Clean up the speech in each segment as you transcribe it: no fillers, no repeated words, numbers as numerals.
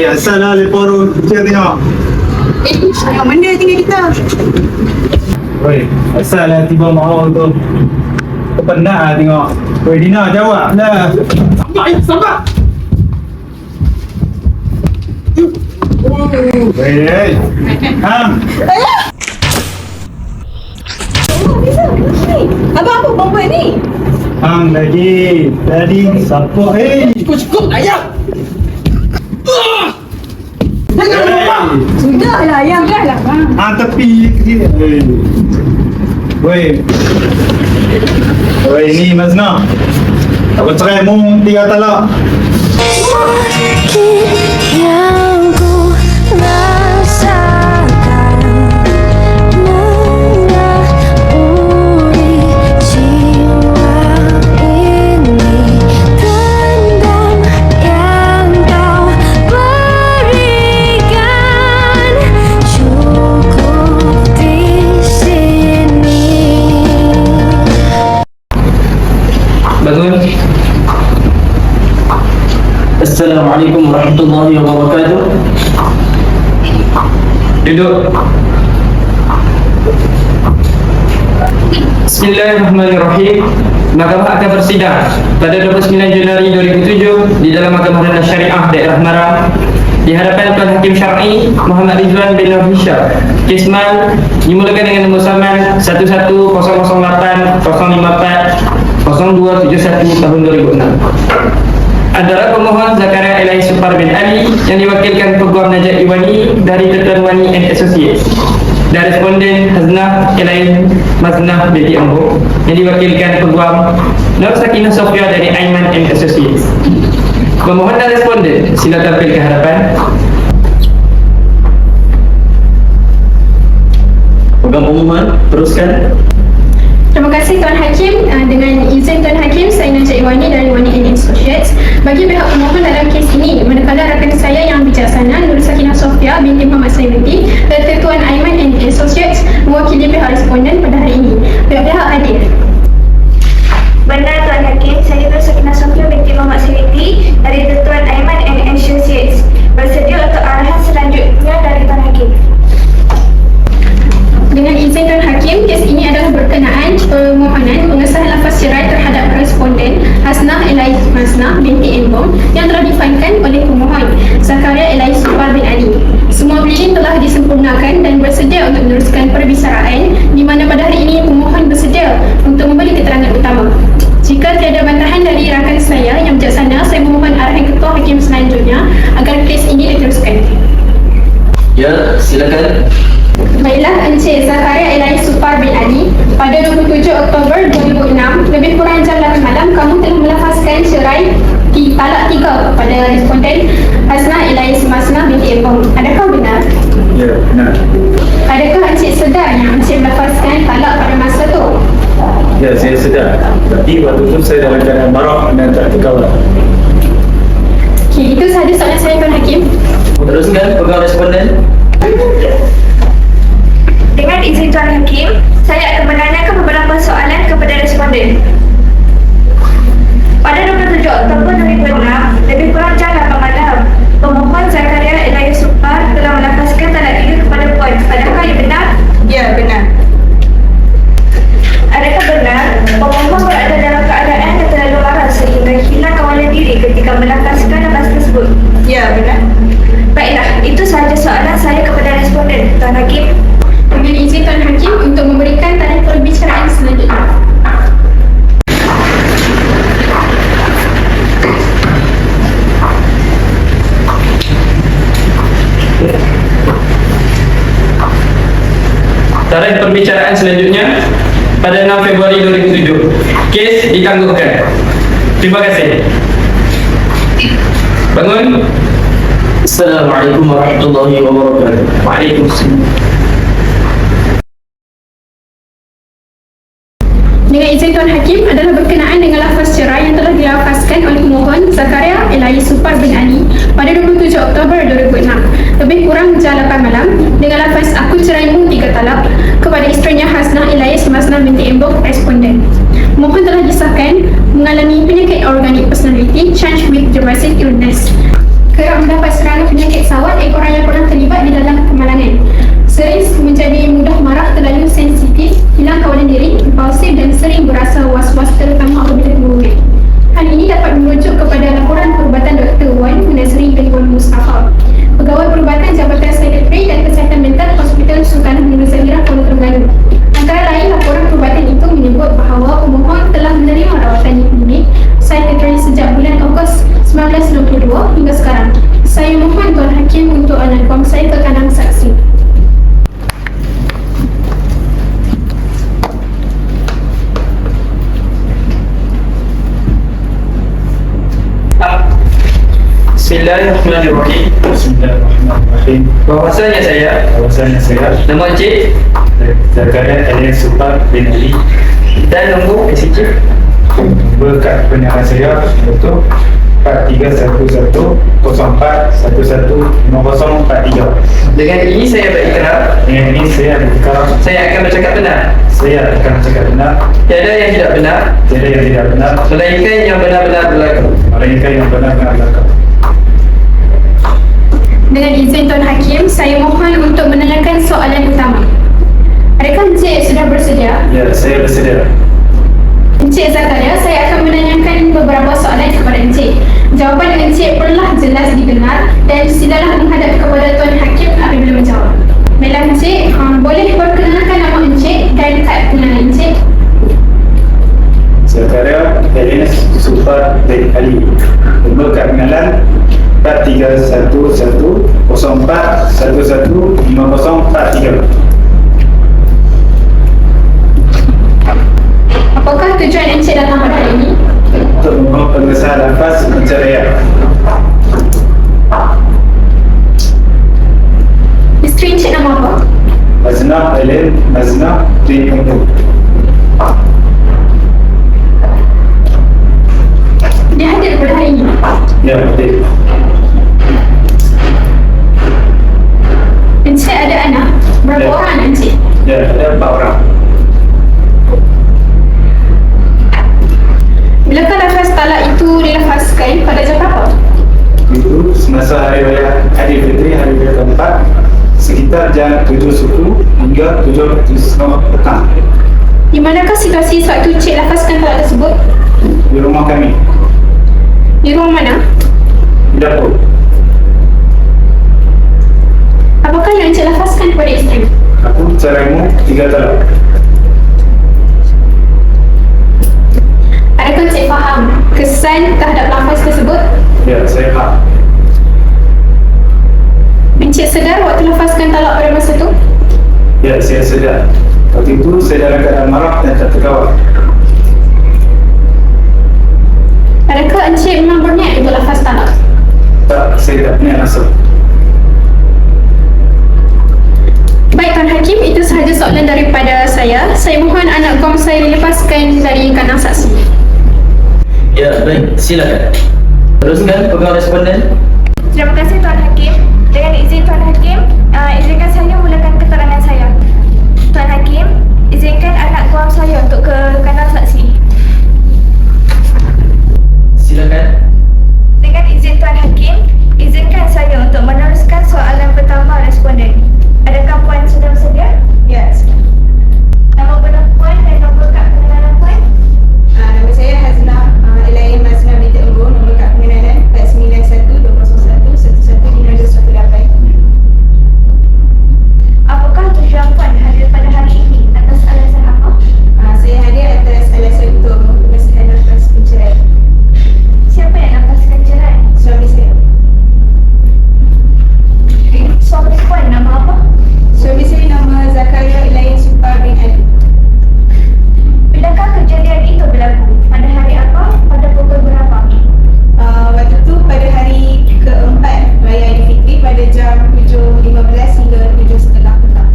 asal lah lepas orang kita tengok. Yang mana tinggal kita? Woi, asal lah tiba mau tu. Kau penat lah tengok. Woi, Dina jawab lah. Sabar. Woi, Ham. Abang apa perempuan ni? Ham lagi. Tadi siapa? Cukup ayam. Sudahlah ayam dah lah bang. Tepi sikit. Woi. Woi, ni Mazna. Aku cerai mu 3 talak. Yang ku rasakan mengauri jiwa ini, dendam yang kau berikan cukup di sini. Bangun. Assalamualaikum warahmatullahi wabarakatuh. Duduk. Bismillahirrahmanirrahim. Mahkamah akan bersidang pada 29 Januari 2007 di dalam Mahkamah Rendah Syariah Daerah Marang di hadapan Tuan Hakim Syar'i Muhammad Rizwan bin Nur Hisham. Kisman dimulakan dengan nombor saman 11008054 0271 tahun 2006. Antara pemohon Zakaria Elahi Supar bin Ali yang diwakilkan Peguam Najat Iwani dari Tuan Wani and Associates, dan responden Haznah Elahi Maznah binti Ambo yang diwakilkan Peguam Nur Sakinah Sofia dari Aiman and Associates. Pemohon dan responden sila tampil ke hadapan. Peguam pemohon, teruskan. Terima kasih Tuan Hakim. Dengan izin Tuan Hakim, saya Najat Iwani dari Wani and Associates. Bagi pihak pemohon dalam kes ini, manakala rakan saya yang bijaksana Nur Sakinah Sofia binti Muhammad Sayyidi dan Tuan Aiman and Associates mewakili pihak responden pada hari ini. Pihak-pihak hadir. Benar Tuan Hakim, saya Nur Sakinah Sofia binti Muhammad Sayyidi dari Tuan Aiman and Associates bersedia untuk arahan selanjutnya dari Tuan Hakim. Dengan izin Tuan Hakim, kes ini adalah berkenaan permohonan pengesahan lafaz cerai terhadap responden Haznah Elahi Maznah binti Embong yang telah difailkan oleh pemohon Zakaria Elahi Supar bin Ali. Semua bilin telah disempurnakan dan bersedia untuk meneruskan perbicaraan, di mana pada hari ini pemohon bersedia untuk memberi keterangan utama. Jika tiada bantahan dari rakan saya yang bijaksana, saya memohon arahan Ketua Hakim selanjutnya agar kes ini diteruskan. Ya, silakan. Baiklah, Encik Zakaria Elahi Supar bin Ali, pada 27 Oktober 2006, lebih kurang jam 8 malam, kamu telah melafazkan cerai talak 3 kepada responden Haznah Elahi Maznah binti Embong. Adakah benar? Ya, benar. Adakah Encik sedar yang Encik melafazkan talak pada masa tu? Ya, saya sedar. Tapi waktu tu saya dalam keadaan marah dan tak terkawal. Okey, itu sahaja soalan saya Tuan Hakim. Teruskan peguam responden. Dengan izin Tuan Hakim, saya akan menanyakan beberapa soalan kepada responden. Pada 27 Oktober 2006, lebih kurang jam 8 malam, pemohon Zakaria Elahi Supar telah melafazkan talak 3 kepada Puan. Adakah ia benar? Ya, benar. Adakah benar pemohon berada dalam keadaan yang terlalu marah sehingga hilang kawalan diri ketika melafazkan lafaz tersebut? Ya, benar. Baiklah, itu sahaja soalan saya kepada responden. Tuan Hakim. Dengan izin Tuan Hakim untuk memberikan tarikh perbicaraan selanjutnya. Tarikh perbicaraan selanjutnya pada 6 Februari 2007. Kes ditangguhkan. Terima kasih. Bangun. Assalamualaikum warahmatullahi wabarakatuh. Waalaikumsalam. Dengan izin Tuan Hakim adalah berkenaan dengan lafaz cerai yang telah dilafazkan oleh pemohon Zakaria Elahi Supar bin Ali pada 27 Oktober 2006 lebih kurang jam 8 malam dengan lafaz aku ceraimu 3 talak kepada isterinya Haznah Elahi Maznah binti Embong responden. Mohon telah disahkan mengalami penyakit organik personality change with dramatic illness. kerap mendapat serangan penyakit sawat ekoran yang pernah terlibat di dalam kemalangan. Sering menjadi mudah marah, terlalu sensitif, hilang kawalan diri, impulsif dan sering berasa was-was terutama apabila kemudian. Hal ini dapat merujuk kepada laporan perubatan Dr. Wan Munazri bin Wan Mustafa, Pegawai Perubatan Jabatan Sekretari dan Kesihatan Mental Hospital Sultanah Nur Zahirah, Kuala Terengganu. Antara lain, laporan perubatan itu menyebut bahawa pemohon telah menerima rawatan di klinik psikiatri sejak bulan Ogos 1992 hingga sekarang. Saya mohon Tuan Hakim untuk anak saya ke kanan saksi. Bismillahirrahmanirrahim. Bismillahirrahmanirrahim. Bahwasanya saya nama Encik Zakaria Elias Supar bin Ali. dan nombor SCK Berkat penyalaan saya iaitu 431104115043. dengan ini saya berikrar Dengan ini saya berikrar saya akan bercakap benar, saya akan cakap benar, tiada yang tidak benar tiada yang tidak benar, melainkan yang benar-benar berlaku. melainkan yang benar-benar berlaku. Dengan izin Tuan Hakim, saya mohon untuk menanyakan soalan utama. Adakah Encik sudah bersedia? Ya, saya bersedia. Encik Zakaria, saya akan menanyakan beberapa soalan kepada Encik. Jawapan Encik perlulah jelas didengar dan silalah menghadap kepada Tuan Hakim apabila menjawab. Baiklah Encik, boleh perkenalkan nama Encik dan kad pengenalan Encik? Zakaria Elias Supar bin Ali. Nombor kad pengenalan 431104115043. Apakah tujuan Encik datang pada hari ini? Untuk memohon pengesahan lafaz penceraian. Isteri Encik nama apa? Maznah Ellen Maznah bin Umur. Dia hadir pada hari ini. Ya, betul. Encik ada anak? Berapa Ya. orang anak Encik? Ya, ada 4 orang. Bilakah lafaz talak itu dilafazkan pada jam berapa? Itu semasa hari raya Aidilfitri, hari raya keempat, sekitar jam 7 subuh hingga 7.30 petang Di manakah situasi sewaktu Encik lafazkan talak tersebut? di rumah kami, Di ruang mana? di dapur. Apakah yang Encik lafazkan kepada isteri? Aku ceraimu 3 talak. Adakah Encik faham kesan terhadap lafaz tersebut? Ya, saya faham. Encik sedar waktu lafazkan talak pada masa itu? Ya, saya sedar. Waktu itu saya dalam keadaan marah dan tak terkawal. Adakah Encik memang berniat untuk lafaz talak? Tak, saya tak punya rasa. Baik Tuan Hakim, itu sahaja soalan daripada saya. Saya mohon anak gom saya dilepaskan dari kandang saksi. Ya, baik, silakan. Teruskan pegang responden. Terima kasih Tuan Hakim. Dengan izin Tuan Hakim, izinkan saya mulakan keterangan saya. Tuan Hakim, izinkan anak guam saya untuk ke kanan saksi. Silakan. Dengan izin Tuan Hakim, izinkan saya untuk meneruskan soalan pertama responden. Adakah puan sudah bersedia? Ya. Nama benar puan dan nombor kad pengenalan puan? Nama saya Haznah Elaine Maznah binti Embun. Nombor kad pengenalan 4912011150. Apakah tujuan puan hadir pada hari ini atas alasan apa? Saya hadir atas alasan untuk mengesahan lafaz penceraian. Siapa yang lepaskan cerai? Suami saya. Suami puan nama apa? Suami saya nama Zakaria Elias Supar bin Ali. Bilakah kejadian itu berlaku? Pada hari apa? Pada pukul berapa? Waktu itu pada hari keempat Raya Aidilfitri pada jam 7.15 hingga 7.30 petang.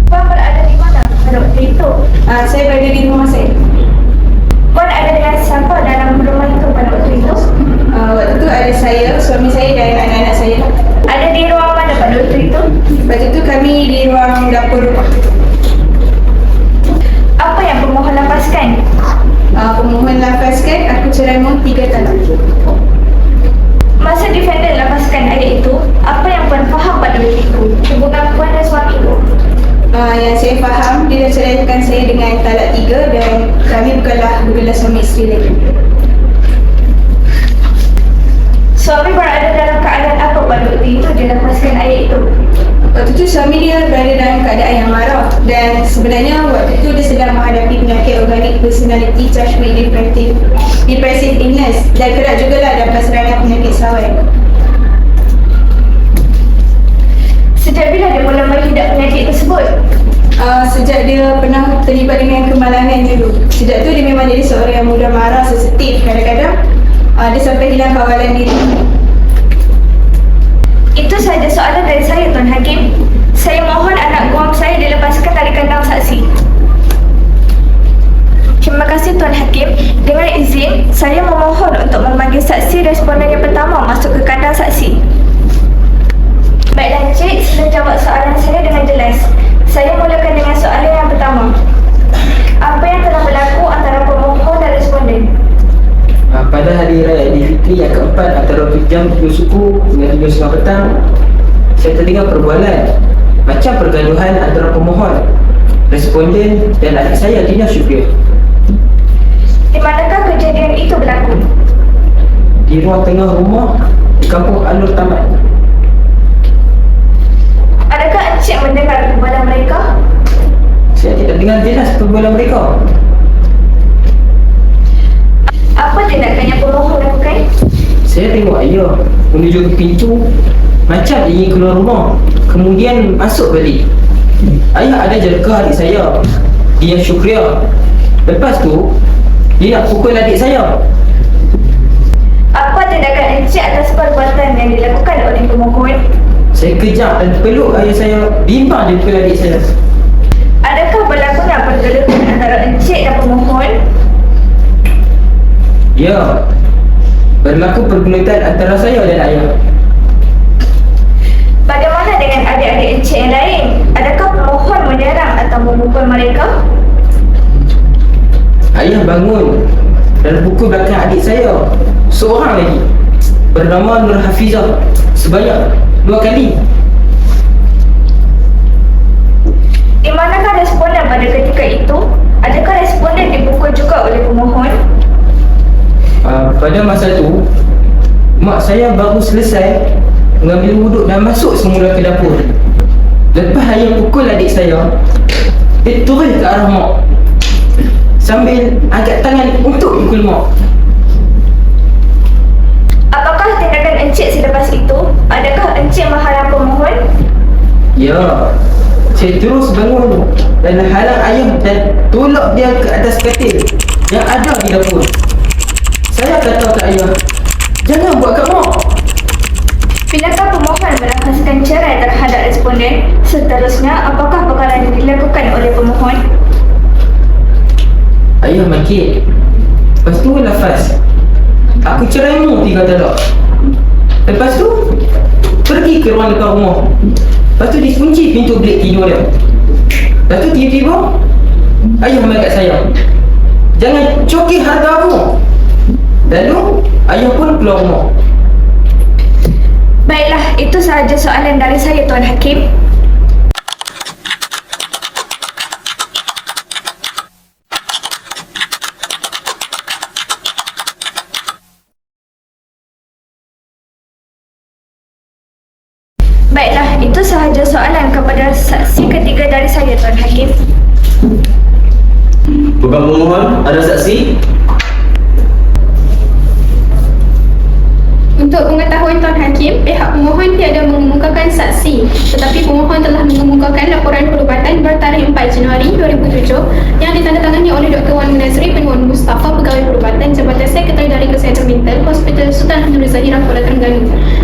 Puan berada di mana pada waktu itu? Saya berada di rumah saya. Puan ada dengan siapa dalam rumah itu pada waktu itu? Waktu itu ada saya, suami saya dan anak-anak saya. Ada di ruang mana pada waktu itu? Waktu itu kami di ruang dapur rumah. Apa yang pemohon lepaskan? Pemohon lafazkan aku ceraimu 3 talak. Masa defendant lepaskan yang saya faham, dia dah ceraikan saya dengan talak 3 dan kami bukanlah bergelar suami isteri lagi. Suami berada dalam keadaan apa pada waktu itu dia lepaskan ayat itu? Waktu tu suami dia berada dalam keadaan yang marah dan sebenarnya waktu tu dia sedang menghadapi penyakit organik personality charged with depressive illness dan kerap jugalah dapat serangan penyakit sawai. Sejak bila dia mula mengidap penyakit tersebut? Sejak dia pernah terlibat dengan kemalangan dulu. Sejak tu dia memang jadi seorang yang mudah marah, sensitif. Kadang-kadang dia sampai hilang kawalan diri. Itu sahaja soalan dari saya, Tuan Hakim. Saya mohon anak guam saya dilepaskan dari kandang saksi. Terima kasih, Tuan Hakim. Dengan izin, saya memohon untuk memanggil saksi responden yang pertama masuk ke kandang saksi. Baiklah, Encik, sila jawab soalan saya dengan jelas. Saya mulakan dengan soalan yang pertama. Apa yang telah berlaku antara pemohon dan responden? Pada hari raya Aidilfitri yang keempat antara jam 7 suku dengan 7.30 petang, saya terdengar perbualan macam pergaduhan antara pemohon, responden dan adik saya Dina Syukri. Di manakah kejadian itu berlaku? Di ruang tengah rumah di kampung Alur Tamat. Adakah Encik mendengar perbualan mereka? Saya tidak dengar jelas perbualan mereka. Apa tindakan yang pemohon lakukan? Saya tengok ayah menuju ke pintu macam ingin keluar rumah, kemudian masuk balik. Ayah ada jerka adik saya, Dia Syukria. Lepas tu dia nak pukul adik saya. Apa tindakan Encik atas perbuatan yang dilakukan oleh pemohon? Saya kejap dan peluk ayah saya, bimbang dia pukul adik saya. Adakah berlakunya pergelapan antara Encik dan pemohon? Ya, berlaku pergulatan antara saya dan ayah. Bagaimana dengan adik-adik Encik yang lain? Adakah pemohon menyerang atau memukul mereka? Ayah bangun dan pukul belakang adik saya, seorang lagi, bernama Nur Hafizah, sebanyak 2 kali. Di manakah responden pada ketika itu? Adakah responden dipukul juga oleh pemohon? Pada masa tu, mak saya baru selesai mengambil wuduk dan masuk semula ke dapur. Lepas ayah pukul adik saya, dia turun ke arah mak sambil angkat tangan untuk pukul mak. Apakah tindakan Encik selepas itu? Adakah Encik menghalang pemohon? Ya, saya terus bangun dan halang ayah dan tolak dia ke atas katil yang ada di dapur. Saya kata ke ayah, jangan buat kat mak. Bilakah pemohon melafazkan cerai terhadap responden? Seterusnya, apakah perkara yang dilakukan oleh pemohon? Ayah maki. Lepas tu lafaz, aku ceraimu 3 talak. Lepas tu pergi ke ruang depan rumah. Lepas tu dikunci pintu bilik tidur dia. Lepas tu tiba-tiba ayah mengangkat saya, jangan coki harga aku. Lalu ayah pun keluar rumah. Baiklah, itu sahaja soalan dari saya, Tuan Hakim. Baiklah, itu sahaja soalan kepada saksi ketiga dari saya, Tuan Hakim. Bukan pemohon, ada saksi? Untuk pengetahuan Tuan Hakim, pihak pemohon tiada mengemukakan saksi, tetapi pemohon telah mengemukakan laporan perubatan bertarikh 4 Januari 2007 yang ditandatangani oleh Dr. Wan Munazri bin Wan Mustafa, Pegawai Perubatan Jabatan Sekretari dari Kesihatan Mental Hospital Sultan Hamdul Zahirah, Kuala Terengganu.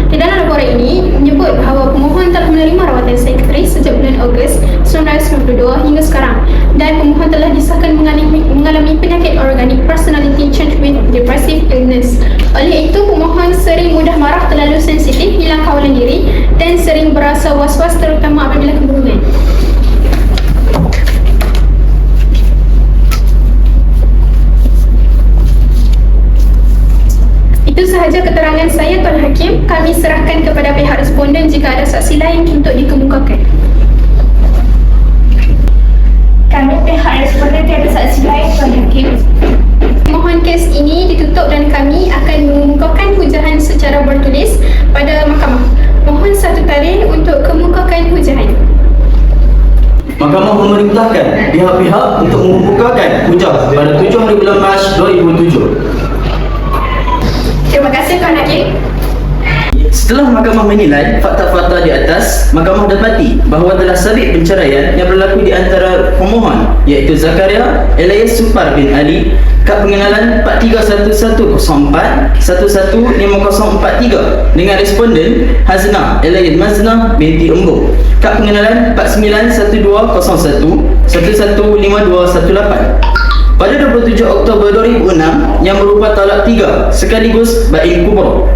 Di dalam laporan ini menyebut bahawa pemohon telah menerima rawatan psikiatris sejak bulan Ogos 1992 hingga sekarang, dan pemohon telah disahkan mengalami penyakit organik personality change with depressive illness. Oleh itu, pemohon sering mudah marah, terlalu sensitif, hilang kawalan diri dan sering berasa was-was terutama apabila kebohongan. Itu sahaja keterangan saya, Tuan Hakim. Kami serahkan kepada pihak responden jika ada saksi lain untuk dikemukakan. Kami pihak responden tiada saksi lain Tuan Hakim. Mohon kes ini ditutup dan kami akan mengemukakan hujahan secara bertulis pada mahkamah. Mohon satu tarikh untuk kemukakan hujahan. Mahkamah memerintahkan pihak-pihak untuk membukakan hujah pada 7 hari bulan Mac 2007. Terima kasih Tuan Hakim. Setelah mahkamah menilai fakta-fakta di atas, mahkamah dapati bahawa telah sabit perceraian yang berlaku di antara pemohon iaitu Zakaria Elias Supar bin Ali, kad pengenalan 431104 115043 dengan responden Haznah Elias Maznah binti Embong, kad pengenalan 491201 115218 pada 27 Oktober 2006 yang berupa talak 3 sekaligus bain kubra.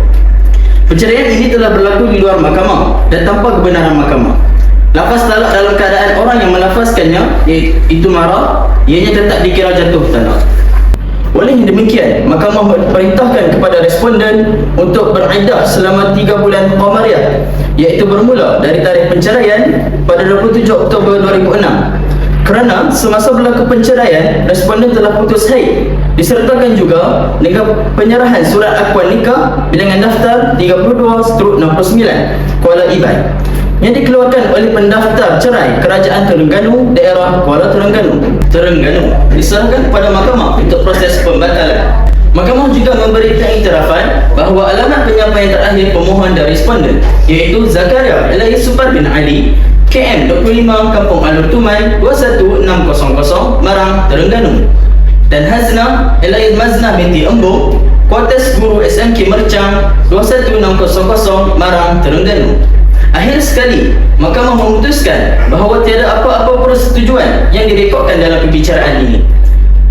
Perceraian ini telah berlaku di luar mahkamah dan tanpa kebenaran mahkamah. Lafaz talak dalam keadaan orang yang melafazkannya iaitu marah, ianya tetap dikira jatuh talak. Oleh demikian, mahkamah perintahkan kepada responden untuk beriddah selama 3 bulan qamariyah, iaitu bermula dari tarikh perceraian pada 27 Oktober 2006. Kerana semasa berlaku perceraian, responden telah putus haid, disertakan juga dengan penyerahan surat akuan nikah bilangan daftar 32/69 Kuala Iban yang dikeluarkan oleh pendaftar cerai Kerajaan Terengganu daerah Kuala Terengganu diserahkan kepada mahkamah untuk proses pembatalan. Mahkamah juga memberi pengiktirafan bahawa alamat penyampaian terakhir pemohon dan responden iaitu Zakaria Elias Supar bin Ali, KM 25 Kampung Alur Tumai 21600 Marang, Terengganu, dan Haznah Elias Maznah binti Embong, Kuartes Guru SMK Mercang 21600 Marang, Terengganu. Akhir sekali, mahkamah memutuskan bahawa tiada apa-apa persetujuan yang direkodkan dalam perbicaraan ini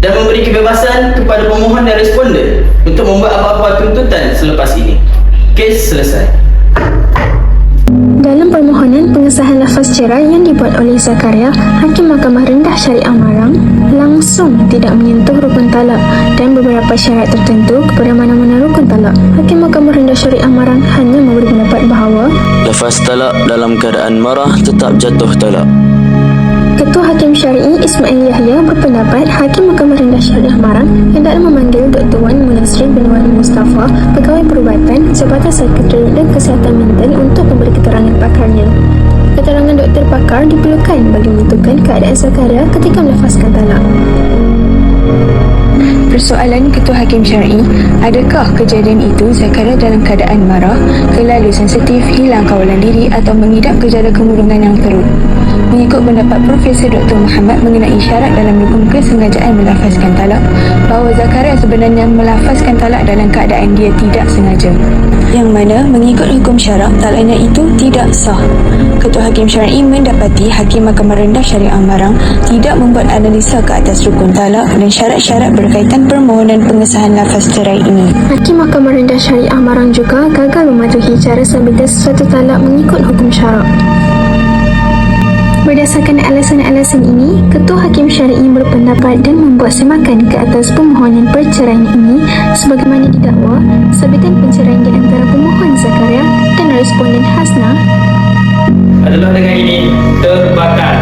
dan memberi kebebasan kepada pemohon dan responden untuk membuat apa-apa tuntutan selepas ini. Kes selesai. Dalam permohonan pengesahan lafaz cerai yang dibuat oleh Zakaria, Hakim Mahkamah Rendah Syariah Marang langsung tidak menyentuh rukun talak dan beberapa syarat tertentu kepada mana-mana rukun talak. Hakim Mahkamah Rendah Syariah Marang hanya memberi pendapat bahawa lafaz talak dalam keadaan marah tetap jatuh talak. Ketua Hakim Syar'i Ismail Yahya berpendapat Hakim Mahkamah Rendah Syariah Marang hendak memanggil Dr. Wan Munasri bin Wali Mustafa, Pegawai Perubatan Jabatan Sekretariat dan Kesihatan Mental untuk memberi keterangan pakarnya. Keterangan doktor pakar diperlukan bagi menentukan keadaan Zakaria ketika melafazkan talak. Persoalan Ketua Hakim Syar'i, adakah kejadian itu Zakaria dalam keadaan marah, terlalu sensitif, hilang kawalan diri atau mengidap gejala kemurungan yang teruk? Mengikut pendapat Profesor Dr. Muhammad mengenai syarat dalam rukun kesengajaan melafazkan talak, bahawa Zakaria sebenarnya melafazkan talak dalam keadaan dia tidak sengaja, yang mana mengikut hukum syarak talaknya itu tidak sah. Ketua Hakim Syar'i mendapati Hakim Mahkamah Rendah Syariah Marang tidak membuat analisa ke atas rukun talak dan syarat-syarat berkaitan permohonan pengesahan lafaz cerai ini. Hakim Mahkamah Rendah Syariah Marang juga gagal mematuhi cara sabitan sesuatu talak mengikut hukum syarak. Berdasarkan alasan-alasan ini, Ketua Hakim Syar'i berpendapat dan membuat semakan ke atas permohonan perceraian ini sebagaimana didakwa sabitan perceraian di antara pemohon Zakaria dan responden Haznah adalah dengan ini terbatal.